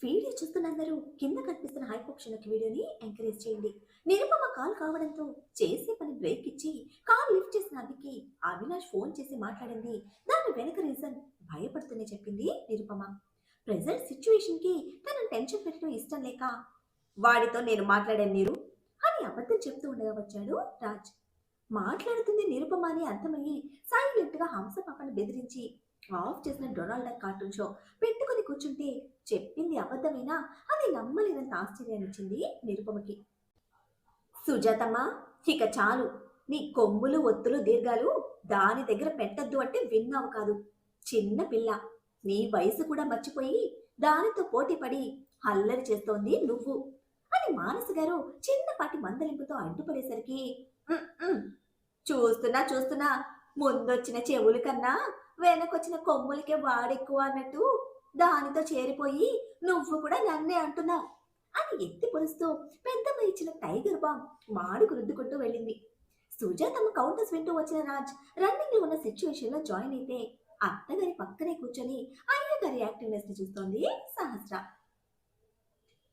Video చూస్తున్నందరూ కింద కనిపిస్తున్న హైపోక్షన్కి వీడియోని ఎంకరేజ్ చేయండి. నిరుపమ కాల్ కావడంతో చేసే పని బ్రేక్ ఇచ్చి కాల్ లిఫ్ట్ చేసిన అభికి అవినాష్ ఫోన్ చేసి మాట్లాడింది. దాని వెనక రీజన్ భయపడుతూనే చెప్పింది నిరుపమ. ప్రెజెంట్ సిచ్యువేషన్ కి తనను టెన్షన్ పెట్టడం ఇష్టం లేక వాడితో నేను మాట్లాడాను నీరు అని అబద్ధం చెప్తూ ఉండగా వచ్చాడు రాజ్. మాట్లాడుతుంది నిరుపమ అని అర్థమయ్యి సైలెంట్ గా హంస పాపను బెదిరించి ఆఫ్ చేసిన డొనాల్డ్ డక్ కార్టూన్ షో పెట్టుకుని కూర్చుంటే చెప్పింది అబద్ధమైనా అది నమ్మలేనంత ఆశ్చర్యాన్నిచ్చింది నిరుపమకి. సుజాతమ్మ, ఇక చాలు, నీ కొమ్ములు ఒత్తులు దీర్ఘాలు దాని దగ్గర పెట్టద్దు అంటే విన్నావు కాదు. చిన్న పిల్ల, నీ వయసు కూడా మర్చిపోయి దానితో పోటీ పడి అల్లరి చేస్తోంది నువ్వు అని మానస గారు చిన్నపాటి మందలింపుతో అడ్డుపడేసరికి "ఉమ్, ఉమ్, చూస్తున్నా చూస్తున్నా, ముందొచ్చిన చెవుల కన్నా వెనకొచ్చిన కొమ్ములకే వాడెక్కువ అన్నట్టు దానితో చేరిపోయి నువ్వు కూడా నన్నే అంటున్నావు" అని ఎత్తి పొరుస్తూ పెద్దమ్మ ఇచ్చిన టైగర్ బాంబ్ మాడుకు రుద్దుకుంటూ వెళ్ళింది. సుజాతమ్మ కౌంటర్స్ వింటూ వచ్చిన రాజ్ రన్నింగ్ లో ఉన్న సిచ్యువేషన్ లో జాయిన్ అయితే అత్తగారి పక్కనే కూర్చొని అయ్యగారి యాక్టివ్నెస్ ని చూస్తోంది సహస్ర.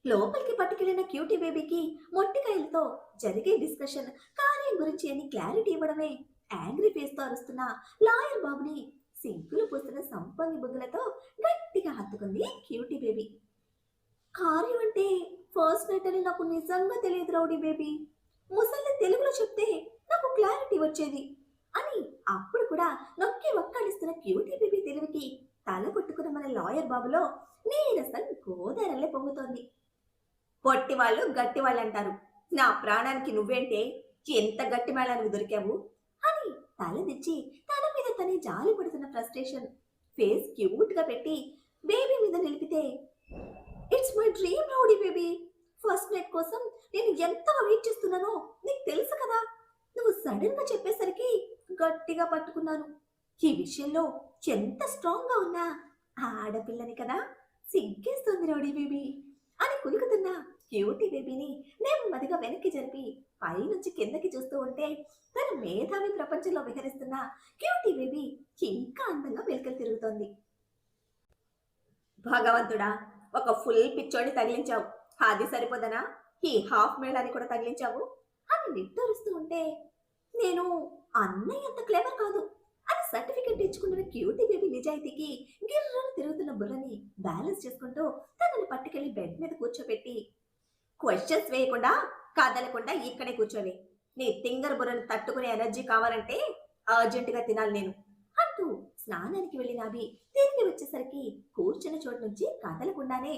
లోపలికి పట్టుకెళ్లిన క్యూటీ బేబీకి మొట్టికాయలతో జరిగే డిస్కషన్ కార్యం గురించి అని క్లారిటీ ఇవ్వడమే యాంగ్రీ ఫేస్ తో అరుస్తున్న లాయర్ బాబుని సింకులు పూస్తున్న సంపంగి బుగ్గలతో గట్టిగా హత్తుకుంది క్యూటీ బేబీ. కార్యం అంటే ఫస్ట్ నైట్ అని నాకు నిజంగా తెలియదు రౌడీ బేబీ. ముసలి తెలుగులో చెప్తే నాకు క్లారిటీ వచ్చేది అని అప్పుడు కూడా నొక్కి ఒక్కడిస్తున్న క్యూటీ బేబీ తెలివికి తల కొట్టుకున్న మన లాయర్ బాబులో నీరసం గోదారల్లే పొంగుతోంది. పొట్టి వాళ్ళు గట్టి వాళ్ళు అంటారు, నా ప్రాణానికి నువ్వేంటే ఎంత గట్టి మేళానికి దొరికావు అని తలదిచ్చి తన మీద తనే జాలి పడుతున్న ఫ్రస్ట్రేషన్ ఫేస్ క్యూట్ గా పెట్టి బేబీ మీద నిలిపితే, it's my dream rowdy baby. First night కోసం నేను ఎంతగా వెయిట్ చేస్తున్నానో నీకు తెలుసు కదా. నువ్వు సడన్ గా చెప్పేసరికి గట్టిగా పట్టుకున్నాను. ఈ విషయంలో ఎంత స్ట్రాంగ్ గా ఉన్నా ఆడపిల్లని కదా, సిగ్గేస్తుంది రౌడీ బేబీ అని కులుకుతున్న క్యూటీ బేబీని నెమ్మదిగా వెనక్కి జరిపి పైనుంచి కిందకి చూస్తూ ఉంటే తన మేధావి ప్రపంచంలో విహరిస్తున్న క్యూటీ బేబీ ఇంకా అందంగా వెలుకలు తిరుగుతోంది. భగవంతుడా, ఒక ఫుల్ పిచ్చోడి తగిలించావు, అది సరిపోదనా ఈ హాఫ్ మేళాన్ని కూడా తగిలించావు అని నిట్టూరుస్తూ ఉంటే, నేను అన్నయ్య అంత క్లెవర్ కాదు అని సర్టిఫికెట్ ఇచ్చుకున్న క్యూటీ బేబీ నిజాయితీకి గిర్రను తిరుగుతున్న బుర్రని బ్యాలెన్స్ చేసుకుంటూ తనని పట్టుకెళ్లి బెడ్ మీద కూర్చోబెట్టి, క్వశ్చన్స్ వేయకుండా కదలకుండా ఇక్కడే కూర్చోవి, నీ తింగర్ బుర్రను తట్టుకునే ఎనర్జీ కావాలంటే అర్జెంట్ గా తినాలి నేను అంటూ స్నానానికి వెళ్ళిన అభి తిరిగి వచ్చేసరికి కూర్చున్న చోటు నుంచి కదలకుండానే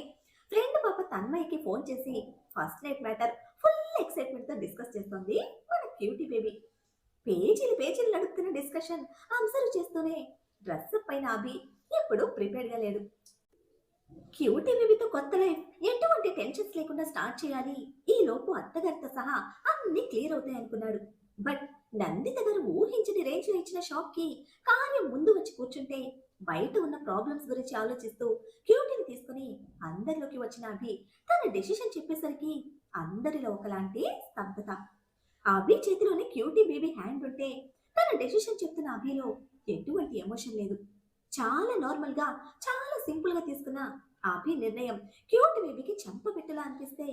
ఫ్రెండ్ పాప తన్మయ్యకి ఫోన్ చేసి first night matter full excitement తో డిస్కస్ చేస్తోంది మన క్యూటీ బేబీ. పేజీలు పేజీలు నడుపుతున్న డిస్కషన్ అబ్జర్వ్ చేస్తూనే డ్రెస్అప్ పైన అభి ఎప్పుడు ప్రిపేర్డ్ గా లేడు. క్యూటీ బేబీతో కొత్త లైఫ్ ఎటువంటి టెన్షన్స్ లేకుండా స్టార్ట్ చేయాలి, ఈ లోపు అత్తగారితో సహా అన్ని క్లియర్ అవుతాయి అనుకున్నాడు. బట్ నందిత గారు ఊహించని రేంజ్ లో ఇచ్చిన షాక్ కి కార్యం ముందు వచ్చి కూర్చుంటే బయట ఉన్న ప్రాబ్లమ్స్ గురించి ఆలోచిస్తూ క్యూటీని తీసుకుని అందరిలోకి వచ్చిన అభి తన డెసిషన్ చెప్పేసరికి అందరిలో ఒకలాంటి స్తబ్దత. అభి చేతిలోని క్యూటీ బేబీ హ్యాండ్ ఉంటే తన డెసిషన్ చెప్తున్న అభిలో ఎటువంటి ఎమోషన్ లేదు. చాలా నార్మల్ గా చాలా సింపుల్ గా తీసుకున్న అభి నిర్ణయం క్యూట్ బేబీకి చెంప పెట్టలా అనిపిస్తే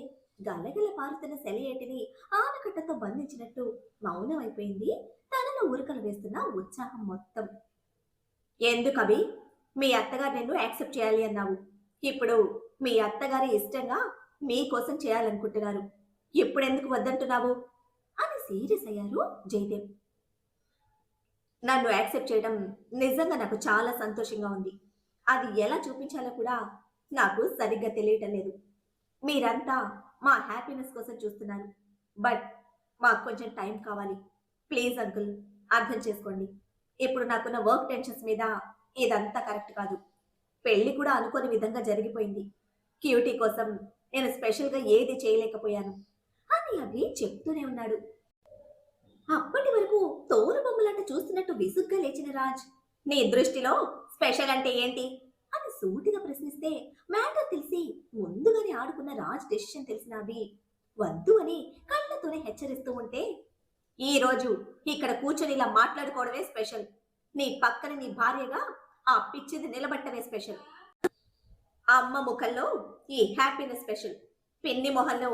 గలగల పారుతున్న సెలయేటిని ఆనకట్టతో బంధించినట్టు మౌనం అయిపోయింది తనలో ఉరకలు వేస్తున్న ఉత్సాహం మొత్తం. ఎందుకు అభి, మీ అత్తగారు నిన్ను యాక్సెప్ట్ చేయాలి అన్నావు, ఇప్పుడు మీ అత్తగారి ఇష్టంగా మీకోసం చేయాలనుకుంటున్నారు, ఇప్పుడెందుకు వద్దంటున్నావు అని సీరియస్ అయ్యారు జయదేవ్. నన్ను యాక్సెప్ట్ చేయడం నిజంగా నాకు చాలా సంతోషంగా ఉంది. అది ఎలా చూపించాలో కూడా నాకు సరిగ్గా తెలియటం లేదు. మీరంతా మా హ్యాపీనెస్ కోసం చూస్తున్నారు, బట్ మాకు కొంచెం టైం కావాలి. ప్లీజ్ అంకుల్, అర్థం చేసుకోండి. ఇప్పుడు నాకున్న వర్క్ టెన్షన్స్ మీద ఇదంతా కరెక్ట్ కాదు. పెళ్లి కూడా అనుకోని విధంగా జరిగిపోయింది. క్యూటీ కోసం నేను స్పెషల్గా ఏది చేయలేకపోయాను అని అవి చెప్తూనే ఉన్నాడు. అప్పటి వరకు తోలు బొమ్మలంట చూస్తున్నట్టు విసుగ్గా లేచిన రాజ్, నీ దృష్టిలో స్పెషల్ అంటే ఏంటి అని సూటిగా ప్రశ్నిస్తే మ్యాటర్ తెలిసి ముందుగానే ఆడుకున్న రాజ్ డెసిషన్ తెలిసిన అభి వద్దు అని కళ్ళతోనే హెచ్చరిస్తూ ఉంటే, ఈ రోజు ఇక్కడ కూర్చొని ఇలా మాట్లాడుకోవడమే స్పెషల్, నీ పక్కన నీ భార్యగా ఆ పిచ్చిది నిలబట్టమే స్పెషల్ అమ్మ ముఖంలో ఈ హ్యాపీనెస్ స్పెషల్, పిన్ని మొహంలో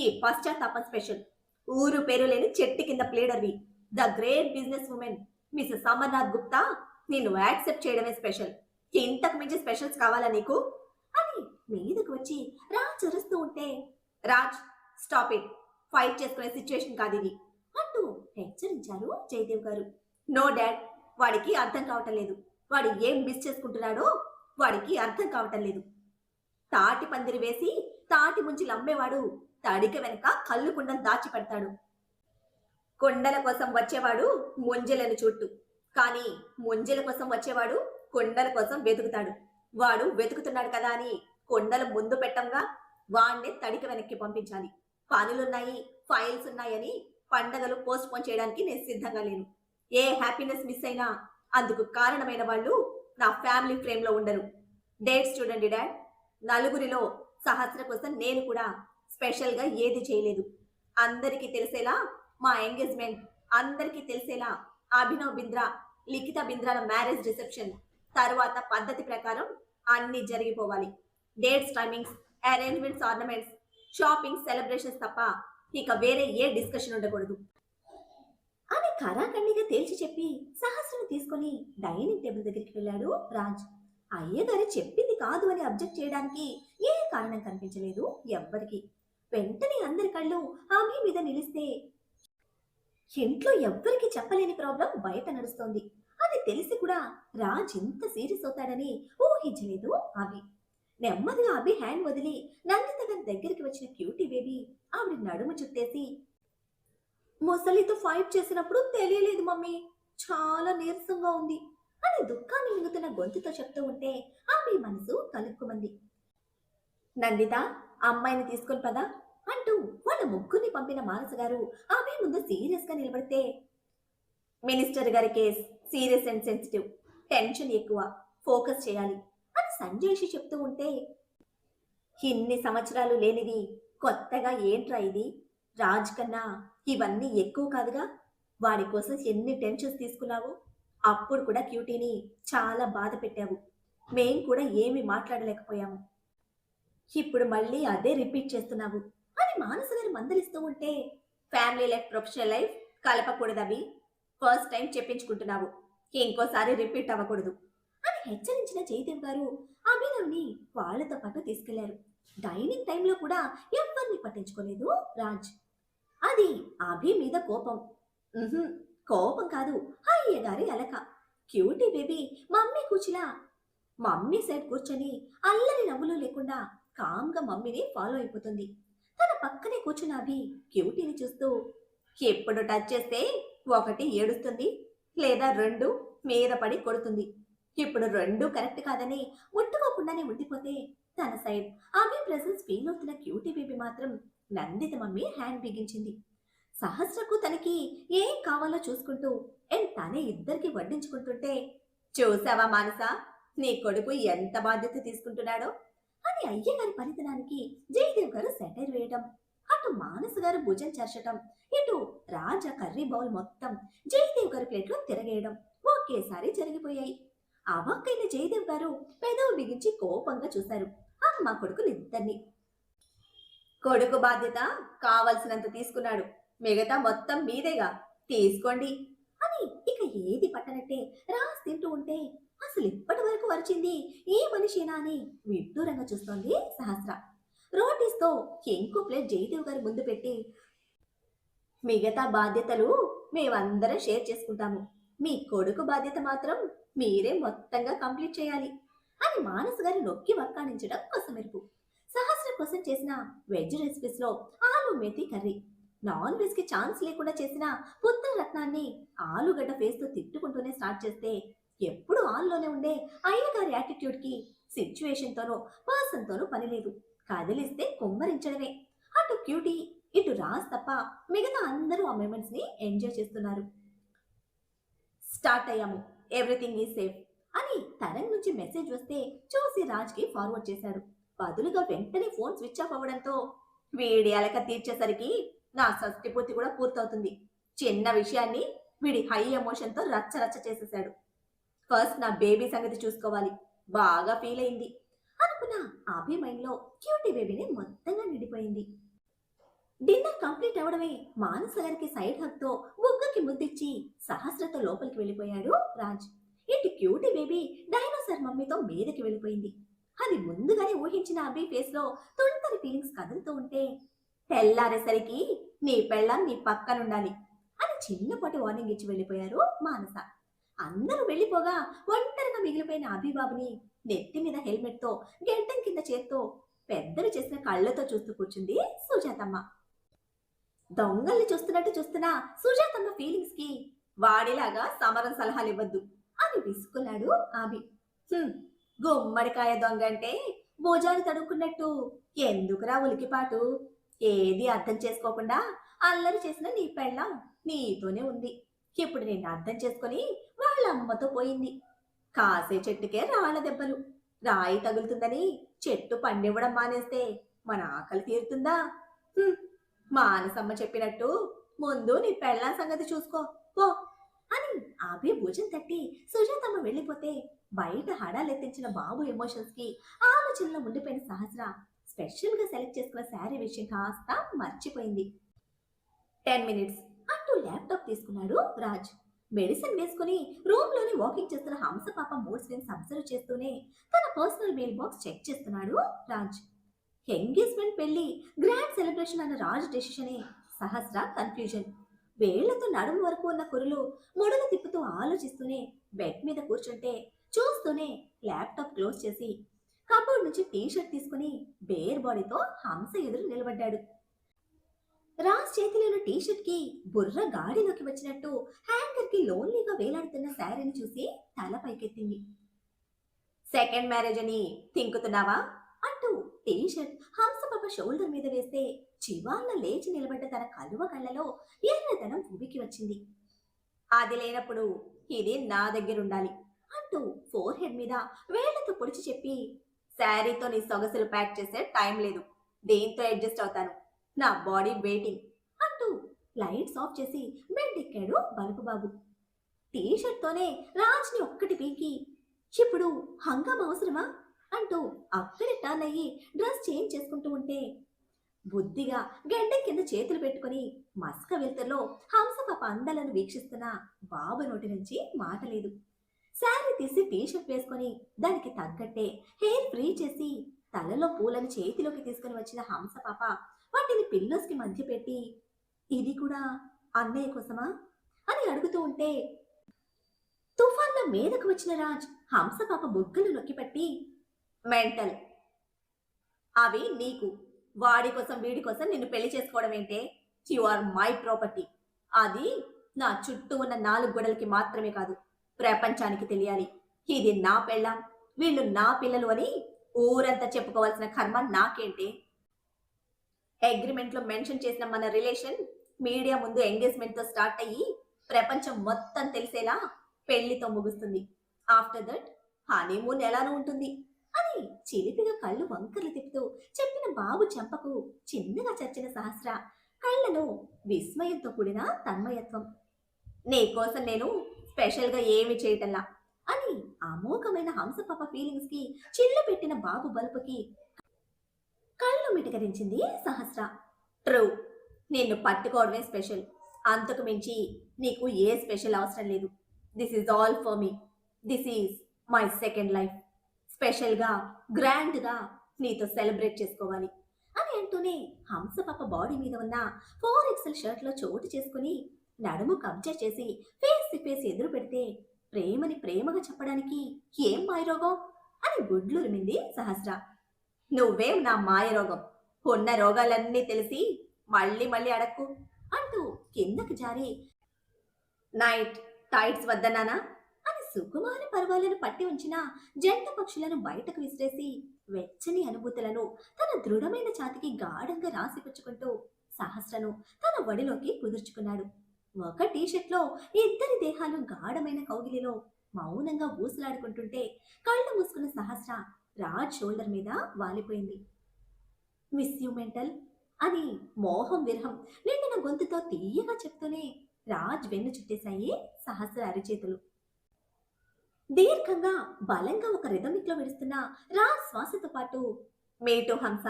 ఈ పశ్చాత్తాపం స్పెషల్. ఊరు పేరు లేని చెట్టు కింద ప్లేడర్వి, the great business women Mrs Amarnath Gupta నిన్ను యాక్సెప్ట్ చేయడమే స్పెషల్. ఇంతకు మించి స్పెషల్స్ కావాలా నీకు అని మీదకు వచ్చి రాజ్ అరుస్తూ ఉంటే, రాజ్ స్టాప్ ఇట్, ఫైట్ చేసుకునే సిచ్యువేషన్ కాదు ఇది అంటూ హెచ్చరించారు జయదేవ్ గారు. నో డాడ్, వాడికి అర్థం కావటం లేదు. వాడు ఏం మిస్ చేసుకుంటున్నాడో వాడికి అర్థం కావటం లేదు. తాటి పందిరి వేసి తాటి ముంచిలు అమ్మేవాడు తడిక వెనక కళ్ళు కుండలు దాచి పెడతాడు. కొండల కోసం వచ్చేవాడు ముంజలను చుట్టూ, కానీ ముంజల కోసం వచ్చేవాడు కొండల కోసం వెతుకుతాడు. వాడు వెతుకుతున్నాడు కదా అని కొండలు ముందు పెట్టంగా వాణ్ణి తడిక వెనక్కి పంపించాలి. పనులున్నాయి, ఫైల్స్ ఉన్నాయని పండగలు పోస్ట్ పోన్ చేయడానికి నేను సిద్ధంగా లేను. ఏ హ్యాపీనెస్ మిస్ అయినా అందుకు కారణమైన వాళ్ళు నా ఫ్యామిలీ ఫ్రేమ్ లో ఉండరు. డేట్స్ చూడండి డాడ్, నలుగురిలో సహస్ర కోసం నేను కూడా స్పెషల్ గా ఏది చేయలేదు. అందరికీ తెలిసేలా మా ఎంగేజ్మెంట్, అందరికీ తెలిసేలా అభినవ్ బింద్రా లిఖిత బింద్రాల మ్యారేజ్ రిసెప్షన్, తరువాత పద్ధతి ప్రకారం అన్ని జరిగిపోవాలి. Dates, timings, arrangements, ornaments, shopping, celebrations తప్ప ఇక వేరే ఏ డిస్కషన్ ఉండకూడదు అని ఖరాఖండిగా తేల్చి చెప్పి సహస్రను తీసుకొని డైనింగ్ టేబుల్ దగ్గరికి వెళ్ళాడు రాజ్. అయ్యగారు చెప్పింది కాదు అని అబ్జెక్ట్ చేయడానికి ఏ కారణం కనిపించలేదు ఎవ్వరికి. వెంటనే అందరి కళ్ళు ఆమె మీద నిలిస్తే ఇంట్లో ఎవ్వరికి చెప్పలేని ప్రాబ్లం బయట నడుస్తోంది. అది తెలిసి కూడా రాజ్ ఇంత సీరియస్ అవుతాడని ఊహించలేదు అభి. నెమ్మదిగా అభి హ్యాండ్ వదిలి నందిత గారి దగ్గరికి వచ్చిన క్యూటీ బేబీ ఆవిడ నడుము చుట్టేసి, ముసలితో ఫైట్ చేసినప్పుడు తెలియలేదు మమ్మీ, చాలా నీరసంగా ఉంది అని దుఃఖాన్ని మింగుతున్న గొంతుతో చెప్తూ ఉంటే ఆమె మనసు తలుక్కుమంది. నందిత, అమ్మాయిని తీసుకొని పదా అంటూ వాళ్ళ ముగ్గురిని పంపిన మానస గారు ఆమె ముందు సీరియస్ గా నిలబడితే, మినిస్టర్ గారి case serious and sensitive, tension ఎక్కువ, ఫోకస్ చేయాలి అని సంజయ్ చెప్తూ ఉంటే, ఇన్ని సంవత్సరాలు లేనిది కొత్తగా ఏంట్రా ఇది, రాజ్ కన్నా ఇవన్నీ ఎక్కువ కాదుగా, వాడి కోసం ఎన్ని టెన్షన్స్ తీసుకున్నావు, అప్పుడు కూడా క్యూటీని చాలా బాధ పెట్టావు, మేం కూడా ఏమీ మాట్లాడలేకపోయాము, ఇప్పుడు మళ్ళీ అదే రిపీట్ చేస్తున్నావు అని మానస గారు మందలిస్తూ ఉంటే, ఫ్యామిలీ లైఫ్ ప్రొఫెషనల్ లైఫ్ కలపకూడదవి, ఫస్ట్ టైం చెప్పించుకుంటున్నావు, ఇంకోసారి రిపీట్ అవ్వకూడదు అని హెచ్చరించిన జయదేవ్ గారు అభినవ్ని వాళ్ళతో పాటు తీసుకెళ్లారు. డైనింగ్ టైంలో కూడా ఎవరిని పట్టించుకోలేదు రాజ్. అది అభి మీద కోపం, కోపం కాదు, అయ్యగారి అలక. క్యూటీ బేబీ మమ్మీ కూర్చులా మమ్మీ సైడ్ కూర్చొని అల్లరి నవ్వులు లేకుండా కామ్గా మమ్మీని ఫాలో అయిపోతుంది. తన పక్కనే కూర్చున్న అభి క్యూటీని చూస్తూ, ఎప్పుడు టచ్ చేస్తే ఒకటి ఏడుస్తుంది, లేదా రెండు మీద పడి కొడుతుంది, ఇప్పుడు రెండు కరెక్ట్ కాదని ముట్టుకోకుండానే ఉండిపోతే తన సైడ్ అభి ప్రెసెన్స్ ఫీల్ అవుతున్న క్యూటీ బేబీ మాత్రం నందిత మమ్మీ హ్యాండ్ బిగించింది. సహస్రకు తనకి ఏం కావాలో చూసుకుంటూ అండ్ తనే ఇద్దరికి వడ్డించుకుంటుంటే, చూసావా మానస, నీ కొడుకు ఎంత బాధ్యత తీసుకుంటున్నాడో అని అయ్యగారి పనితనానికి జయదేవ్ గారు సెటైర్ వేయడం, అటు మానస గారు భుజం చర్చటం, ఇటు రాజా కర్రీ బౌల్ మొత్తం జయదేవ్ గారి ప్లేట్లో తిరగేయడం ఒకేసారి జరిగిపోయాయి. అవాక్కైన జయదేవ్ గారు పెదవు బిగించి కోపంగా చూశారు అమ్మ కొడుకులిద్దరిని. కొడుకు బాధ్యత కావలసినంత తీసుకున్నాడు, మిగతా మొత్తం మీదేగా, తీసుకోండి అని ఇక ఏది పట్టనట్టే రాసి తింటూ ఉంటే, అసలు ఇప్పటి వరకు వరిచింది ఏ మనిషేనా అని విడ్డూరంగా చూస్తోంది సహస్ర. రోటీస్తో ఇంకో ప్లేట్ జయదేవ్ గారి ముందు పెట్టి, మిగతా బాధ్యతలు మేమందరం షేర్ చేసుకుంటాము, మీ కొడుకు బాధ్యత మాత్రం మీరే మొత్తంగా కంప్లీట్ చేయాలి అని మానస్ గారి నొక్కి వక్కాణించడం కొసమెరుపు. సహస్ర కోసం చేసిన వెజ్ రెసిపీస్ లో ఆలు మేతి కర్రీ, నాన్ వెజ్ కి ఛాన్స్ లేకుండా చేసిన పుత్ర రత్నాన్ని ఆలుగడ్డ ఫేస్ తో తిట్టుకుంటూనే స్టార్ట్ చేస్తే, ఎప్పుడు ఆన్లోనే ఉండే అయ్యగారి యాటిట్యూడ్ కి సిచ్యువేషన్ తోనో పర్సన్ తోనో పని లేదు, కదిలిస్తే కుమ్మరించడమే. అటు క్యూటీ ఇటు రాజ్ తప్ప మిగతా అందరూ ఆ మూమెంట్స్ ని ఎంజాయ్ చేస్తున్నారు. స్టార్ట్ అయ్యాము, ఎవ్రీథింగ్ ఈజ్ సేఫ్ అని తరంగ్ నుంచి మెసేజ్ వస్తే చూసి రాజ్ కి ఫార్వర్డ్ చేశాడు. బదులుగా వెంటనే ఫోన్ స్విచ్ ఆఫ్ అవ్వడంతో, వీడి అలక తీర్చేసరికి నా షష్టిపూర్తి కూడా పూర్తవుతుంది, చిన్న విషయాన్ని వీడి హై ఎమోషన్ తో రచ్చ రచ్చ చేసేశాడు, ఫస్ట్ నా బేబీ సంగతి చూసుకోవాలి, బాగా ఫీల్ అయింది అనుకున్న అభి మైండ్ లో క్యూటీ బేబీని మొత్తంగా నిండిపోయింది. డిన్నర్ కంప్లీట్ అవడమే మానస గారికి సైడ్ హగ్ తో బుగ్గకి ముద్దిచ్చి సహస్రతో లోపలికి వెళ్ళిపోయాడు రాజ్. ఇటు క్యూటీ బేబీ డైనోసార్ మమ్మీతో మీదకి వెళ్ళిపోయింది. అది ముందుగానే ఊహించిన అభి ఫేస్ లో తొంటరి ఫీలింగ్స్ కదులుతూ ఉంటే, తెల్లారేసరికి నీ పెళ్ళం నీ పక్కనుండాలి అని చిన్నపాటి వార్నింగ్ ఇచ్చి వెళ్ళిపోయారు మానస. అందరూ వెళ్ళిపోగా ఒంటరిగా మిగిలిపోయిన అభిబాబుని నెత్తి మీద హెల్మెట్ తో గెడ్డం కింద చేత్తో పెద్దలు చేసిన కళ్ళతో చూస్తూ కూర్చుంది సుజాతమ్మ. దొంగల్ని చూస్తున్నట్టు చూస్తున్నా సుజాతమ్మ ఫీలింగ్స్ కి వాడిలాగా సమరం సలహాలు ఇవ్వద్దు అని విసుకున్నాడు ఆబి. "హ్మ్, గుమ్మడికాయ దొంగ అంటే భుజాలు తడుక్కున్నట్టు ఎందుకురా ఉలికిపాటు? ఏది అర్థం చేసుకోకుండా అల్లరి చేసిన నీ పెళ్ళం నీతోనే ఉంది. ఇప్పుడు నేను అర్థం చేసుకొని వాళ్ళ అమ్మతో పోయింది. కాసే చెట్టుకే రాళ్ళ దెబ్బలు. రాయి తగులుతుందని చెట్టు పండివ్వడం మానేస్తే మన ఆకలి తీరుతుందా? హ్మ్, మానసమ్మ చెప్పినట్టు ముందు నీ పెళ్ళాం సంగతి చూసుకో పో" అని ఆపి భుజం తట్టి సుజాతమ్మ వెళ్ళిపోతే బయట హడాలెత్తించిన బాబు ఎమోషన్స్ కి ఆలోచనలో ఉండిపోయిన సహస్ర స్పెషల్ గా సెలెక్ట్ చేసుకున్న శారీ విషయం కాస్త మర్చిపోయింది. 10 మినిట్స్ అంటూ ల్యాప్టాప్ తీసుకున్నాడు రాజ్. మెడిసిన్ వేసుకుని రూమ్ లోని వాకింగ్ చేస్తున్న హంస పాప మూడ్ స్వింగ్స్ అబ్జర్వ్ చేస్తూనే తన పర్సనల్ మెయిల్ బాక్స్ చెక్ చేస్తున్నాడు రాజ్. ఎంగేజ్మెంట్ పెళ్లి గ్రాండ్ సెలబ్రేషన్ అన్న రాజ్ డెసిషనే సహస్ర కన్ఫ్యూజన్. వేళ్లతో నడుము వరకు ఉన్న కురులు మొడలు తిప్పుతూ ఆలోచిస్తూనే బెడ్ మీద కూర్చుంటే చూస్తూనే ల్యాప్టాప్ క్లోజ్ చేసి కబోర్డ్ నుంచి టీ షర్ట్ తీసుకుని బేర్ బాడీతో హంస ఎదురు నిలబడ్డాడు. రాజ్ చేతిలోని టీ షర్ట్ కి బుర్ర గాడిలోకి వచ్చినట్టు హ్యాంగర్ కి లోన్లీగా వేలాడుతున్న శారీని చూసి తల పైకెత్తింది. సెకండ్ మ్యారేజ్ అని తింకుతున్నావా అంటూ టీ షర్ట్ హంసపాప షోల్డర్ మీద వేస్తే చివాళ్ళ లేచి నిలబడ్డ తన కలువ కళ్ళలో ఎర్రదనం ఉబికి వచ్చింది. అది లేనప్పుడు ఇది నా దగ్గరుండాలి అంటూ ఫోర్ హెడ్ మీద వేళ్లతో పొడిచి చెప్పి, శారీతో నీ సొగసులు ప్యాక్ చేసే టైం లేదు, దేంతో అడ్జస్ట్ అవుతాను, నా బాడీ వెయిటింగ్ అంటూ లైట్స్ ఆఫ్ చేసి బెడ్ ఎక్కాడు బలుపు బాబు. టీ షర్ట్ తోనే రాజ్ ని ఒక్కటి పీకి, ఇప్పుడు హంగామా అవసరమా అంటూ అక్కడే టర్న్ అయ్యి డ్రెస్ చేంజ్ చేసుకుంటూ ఉంటే బుద్ధిగా గెడ్డం కింద చేతులు పెట్టుకుని మస్క వెళ్తలో హంసపాప అందాలను వీక్షిస్తున్న బాబు నోటి నుంచి మాట లేదు. శారీ తీసి టీ షర్ట్ వేసుకొని దానికి తగ్గట్టే హెయిర్ ఫ్రీ చేసి తలలో పూలను చేతిలోకి తీసుకుని వచ్చిన హంసపాప వాటిని పిల్లోస్ కి మధ్య పెట్టి, ఇది కూడా అన్నయ్య కోసమా అని అడుగుతూ ఉంటే తుఫాన్ల మీదకు వచ్చిన రాజ్ హంసపాప బుగ్గలు నొక్కిపెట్టి, మెంటల్, అవి నీకు, వాడి కోసం వీడి కోసం నిన్ను పెళ్లి చేసుకోవడం ఏంటే? You are my property. అది నా చుట్టూ ఉన్న 4 గోడలకి మాత్రమే కాదు, ప్రపంచానికి తెలియాలి. ఇది నా పెళ్ళాం, వీళ్ళు నా పిల్లలు అని ఊరంతా చెప్పుకోవాల్సిన కర్మ నాకేంటి? అగ్రిమెంట్ లో మెన్షన్ చేసిన మన రిలేషన్ మీడియా ముందు ఎంగేజ్మెంట్ తో స్టార్ట్ అయ్యి ప్రపంచం మొత్తం తెలిసేలా పెళ్లితో ముగుస్తుంది. ఆఫ్టర్ దట్ హనీమూన్ ఎలానూ ఉంటుంది అని చిలిపిగా కళ్ళు వంకర్లు తిప్పుతూ చెప్పిన బాబు చెంపకు చిన్నగా చచ్చిన సహస్ర కళ్ళలో విస్మయంతో కూడిన తన్మయత్వం. నీ కోసం నేను స్పెషల్ గా ఏమి చేయటల్లా అని అమోఘమైన హంసపాప ఫీలింగ్స్ కి చిల్లు పెట్టిన బాబు బలుపుకి కళ్ళు మిటకరించింది సహస్ర. ట్రూ, నిన్ను పట్టుకోవడమే స్పెషల్, అంతకు మించి నీకు ఏ స్పెషల్ అవసరం లేదు. This is all for me, this is my second life. స్పెషల్గా గ్రాండ్గా నీతో సెలబ్రేట్ చేసుకోవాలి అని అంటూనే హంసపాప బాడీ మీద ఉన్న 4XL షర్ట్లో చోటు చేసుకుని నడుము కబ్జా చేసి ఫేస్ టు ఫేస్ ఎదురు పెడితే ప్రేమని ప్రేమగా చెప్పడానికి ఏం మాయరోగం అని గుడ్లురిమింది సహస్ర. నువ్వేం నా మాయరోగం, ఉన్న రోగాలన్నీ తెలిసి మళ్ళీ మళ్ళీ అడక్కు అంటూ కిందకి జారి, నైట్ టైట్స్ వద్దన్నానా అని సుకుమార పర్వాలను పట్టి ఉంచిన జంట పక్షులను బయటకు విసిరేసి వెచ్చని అనుభూతులను తన దృఢమైన ఛాతికి గాఢంగా రాసిపుచ్చుకుంటూ సహస్రను తన వడిలోకి కుదుర్చుకున్నాడు. ఒక టీషర్ట్ లో ఇద్దరి దేహాలు గాఢమైన కౌగిలిలో మౌనంగా ఊసులాడుకుంటుంటే కళ్ళు మూసుకున్న సహస్ర రాజ్ షోల్డర్ మీద వాలిపోయింది. మిస్ యూ మెంటల్ అని మోహం విరహం నిండిన గొంతుతో తీయగా చెప్తూనే రాజ్ వెన్ను చుట్టేశాయి సహస్ర అరిచేతులు. దీర్ఘంగా బలంగా ఒక రిథమిక్ లో విడుస్తున్న రా శ్వాసతో పాటు మేటో హంస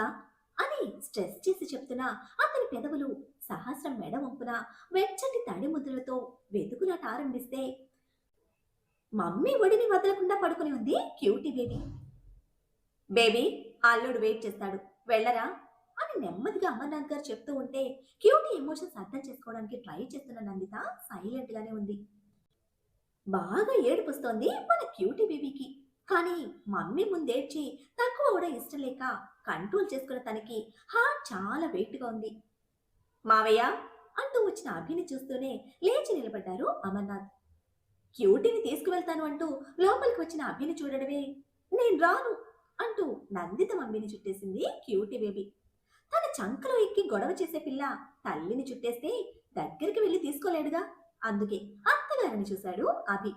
అని స్ట్రెస్ చేసి చెప్తున్న అతని పెదవులు సహస్రం మెడ వంపున వెచ్చటి తడి ముద్రలతో వెతుకులాట ఆరంభిస్తే మమ్మీ ఒడిని వదలకుండా పడుకుని ఉంది క్యూటీ బేబీ. బేబీ, అల్లుడు వెయిట్ చేస్తాడు, వెళ్ళరా అని నెమ్మదిగా అమర్నాథ్ గారు చెప్తూ ఉంటే క్యూటీ ఎమోషన్స్ అర్థం చేసుకోవడానికి ట్రై చేస్తున్న నందిత సైలెంట్ గానే ఉంది. బాగా ఏడుపుస్తోంది మన క్యూటీ బేబీకి. కానీ మమ్మీ ముందేడ్చి తక్కువ కూడా ఇష్టం లేక కంట్రోల్ చేసుకున్న తనకి హార్ట్ చాలా వెయిట్గా ఉంది. మావయ్య అంటూ వచ్చిన అభిని చూస్తూనే లేచి నిలబడ్డారు అమర్నాథ్. క్యూటీని తీసుకువెళ్తాను అంటూ లోపలికి వచ్చిన అభిని చూడడమే నేను రాను అంటూ నందిత మమ్మీని చుట్టేసింది క్యూటీ బేబీ. తన చంకలో ఎక్కి గొడవ చేసే పిల్ల తల్లిని చుట్టేస్తే దగ్గరికి వెళ్ళి తీసుకోలేడుగా. అందుకే అత్తగారిని చూశాడు అభి.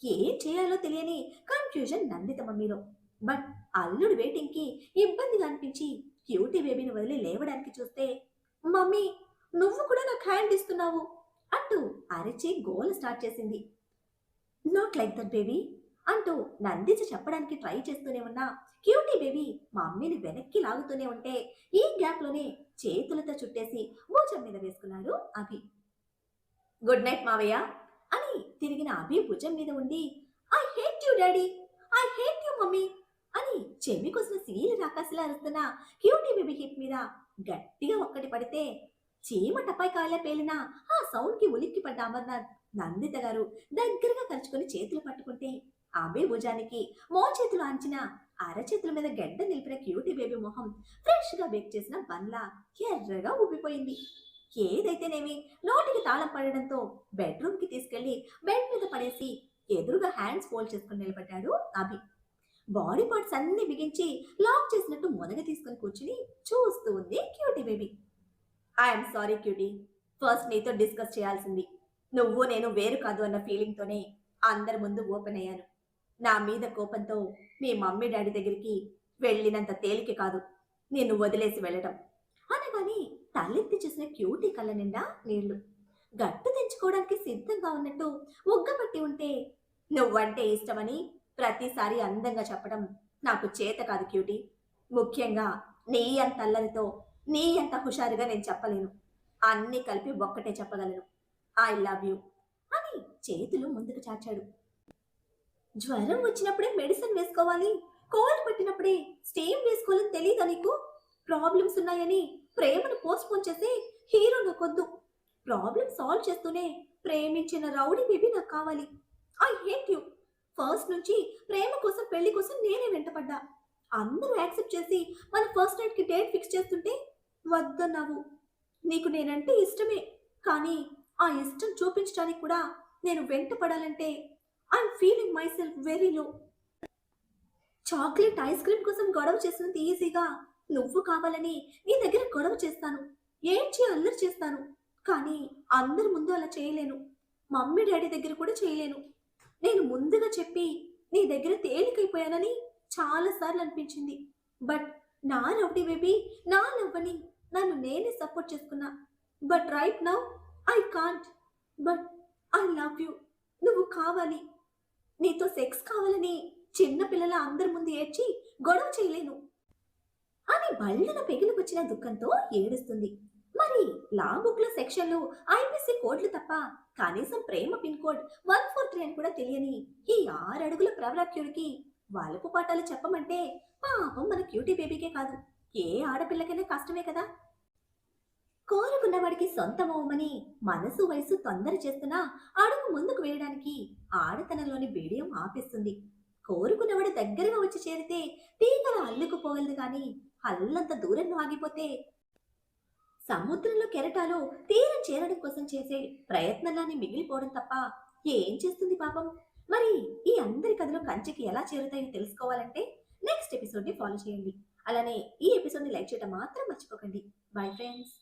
ఏం చేయాలో తెలియని కన్ఫ్యూజన్ నందిత మమ్మీలో. బట్ అల్లుడు వెయిటింగ్ కి ఇబ్బందిగా అనిపించి క్యూటీ బేబీని వదిలి లేవడానికి చూస్తే మమ్మీ నువ్వు కూడా నాకు హ్యాండ్ ఇస్తున్నావు అంటూ అరిచి గోల్ స్టార్ట్ చేసింది. నాట్ లైక్ దట్ బేబీ అంటూ నందిత చెప్పడానికి ట్రై చేస్తూనే ఉన్న క్యూటీ బేబీ మమ్మీని వెనక్కి లాగుతూనే ఉంటే ఈ గ్యాప్ లోనే చేతులతో చుట్టేసి భుజం మీద వేసుకున్నాడు అభి. గుడ్ నైట్ మావయ్య అని తిరిగిన అభి భుజం మీద ఉండి I hate you daddy, I hate you mummy అని చెవి కొసిన సీలు రాకాసిలా అరుస్తున్న క్యూటీ బేబీ హిప్ మీద గట్టిగా ఒక్కటి పడితే చీమ టపాయికాయలా పేలిన ఆ సౌండ్ కి ఉలిక్కి పడ్డ అమర్నాథ్ నందిత గారు దగ్గరగా కలుచుకొని చేతులు పట్టుకుంటే అభి భుజానికి మోచేతులు అంచిన అరచేతుల మీద గడ్డ నిలిపిన క్యూటీ బేబీ మొహం ఫ్రెష్ గా బేక్ చేసిన బండ్లా ఎర్రగా ఉబ్బిపోయింది. ఏదైతేనేమి నోటికి తాళం పడడంతో బెడ్రూమ్ కి తీసుకెళ్లి బెడ్ మీద పడేసి ఎదురుగా హ్యాండ్స్ ఫోల్డ్ చేసుకుని నిలబడ్డాడు అభి. బాడీ పార్ట్స్ అన్ని బిగించి లాక్ చేసినట్టు మొనగ తీసుకుని కూర్చుని చూస్తూ ఉంది cutie baby. I am sorry cutie, first నీతో డిస్కస్ చేయాల్సింది. నువ్వు నేను వేరు కాదు అన్న ఫీలింగ్ తోనే అందరి ముందు ఓపెన్ అయ్యాను. నా మీద కోపంతో మీ మమ్మీ డాడీ దగ్గరికి వెళ్ళినంత తేలిక కాదు నిన్ను వదిలేసి వెళ్ళటం అనగాని తలెత్తి చూసిన క్యూటీ కళ్ళ నిండా నీళ్లు. గట్టు తెంచుకోవడానికి సిద్ధంగా ఉన్నట్టు ఉగ్గపట్టి ఉంటే నువ్వంటే ఇష్టమని ప్రతిసారి అందంగా చెప్పడం నాకు చేత కాదు క్యూటీ. ముఖ్యంగా నీ అంత అల్లరితో నీ అంత హుషారుగా నేను చెప్పలేను. అన్నీ కలిపి ఒక్కటే చెప్పగలను, ఐ లవ్ యూ అని చేతులు ముందుకు చాచాడు. జ్వరం వచ్చినప్పుడే మెడిసిన్ వేసుకోవాలి, కోల్డ్ పట్టినప్పుడే స్టీమ్ వేసుకోవాలని తెలియదా నీకు? ప్రాబ్లమ్స్ ఉన్నాయని ప్రేమను పోస్ట్ పోన్ చేసి హీరో నాకొద్దు. ప్రాబ్లం సాల్వ్ చేస్తూనే ప్రేమించిన రౌడీ బేబీ నాకు కావాలి. I hate you. ఫస్ట్ నుంచి ప్రేమ కోసం పెళ్లి కోసం నేనే వెంటపడ్డా. అందరూ యాక్సెప్ట్ చేసి మన ఫస్ట్ నైట్ కి డేట్ ఫిక్స్ చేస్తుంటే వద్దన్నావు. నీకు నేనంటే ఇష్టమే, కానీ ఆ ఇష్టం చూపించడానికి కూడా నేను వెంట పడాలంటే I'm feeling my self very low. Chocolate ice cream కోసం గొడవ చేసినంత ఈజీగా నువ్వు కావాలని నీ దగ్గర గొడవ చేస్తాను, ఏడ్చి అల్లరి చేస్తాను. కానీ అందరి ముందు అలా చేయలేను, మమ్మీ డాడీ దగ్గర కూడా చేయలేను. నేను ముందుగా చెప్పి నీ దగ్గర తేలికైపోయానని చాలాసార్లు అనిపించింది. బట్ నా రౌడీ బేబీ నా లవ్వని నన్ను నేనే సపోర్ట్ చేసుకున్నా. But right now I can't. But I love you. నువ్వు కావాలి. నీతో సెక్స్ కావాలని చిన్న పిల్లల అందరి ముందు ఏడ్చి గొడవ చేయలేను అని బళ్ళన పెగిలికొచ్చిన దుఃఖంతో ఏడుస్తుంది. మరి లా బుక్ లో సెక్షన్లు ఐపీసీ కోడ్లు తప్ప కనీసం ప్రేమ పిన్ కోడ్ 143 అని కూడా తెలియని ఈ 6 అడుగుల ప్రవరాక్యుడికి వాళ్ళకు పాఠాలు చెప్పమంటే పాపం మన క్యూటీ బేబీకే కాదు, ఏ ఆడపిల్లకైనా కష్టమే కదా. కోరుకున్నవాడికి సొంతమవమని మనసు వయసు తొందర చేస్తున్నా అడుగు ముందుకు వేయడానికి ఆడతనంలోని బిడియం ఆపేస్తుంది. కోరుకున్నవాడు దగ్గరగా వచ్చి చేరితే తీగల అల్లుకుపోగలదు కానీ అల్లంత దూరంలో ఆగిపోతే సముద్రంలో కెరటాలు తీరం చేరడం కోసం చేసే ప్రయత్నంలానే మిగిలిపోవడం తప్ప ఏం చేస్తుంది పాపం. మరి ఈ అందరి కథలు కంచికి ఎలా చేరుతాయో తెలుసుకోవాలంటే నెక్స్ట్ ఎపిసోడ్ ని ఫాలో చేయండి. అలానే ఈ ఎపిసోడ్ ని లైక్ చేయడం మాత్రం మర్చిపోకండి. Bye friends.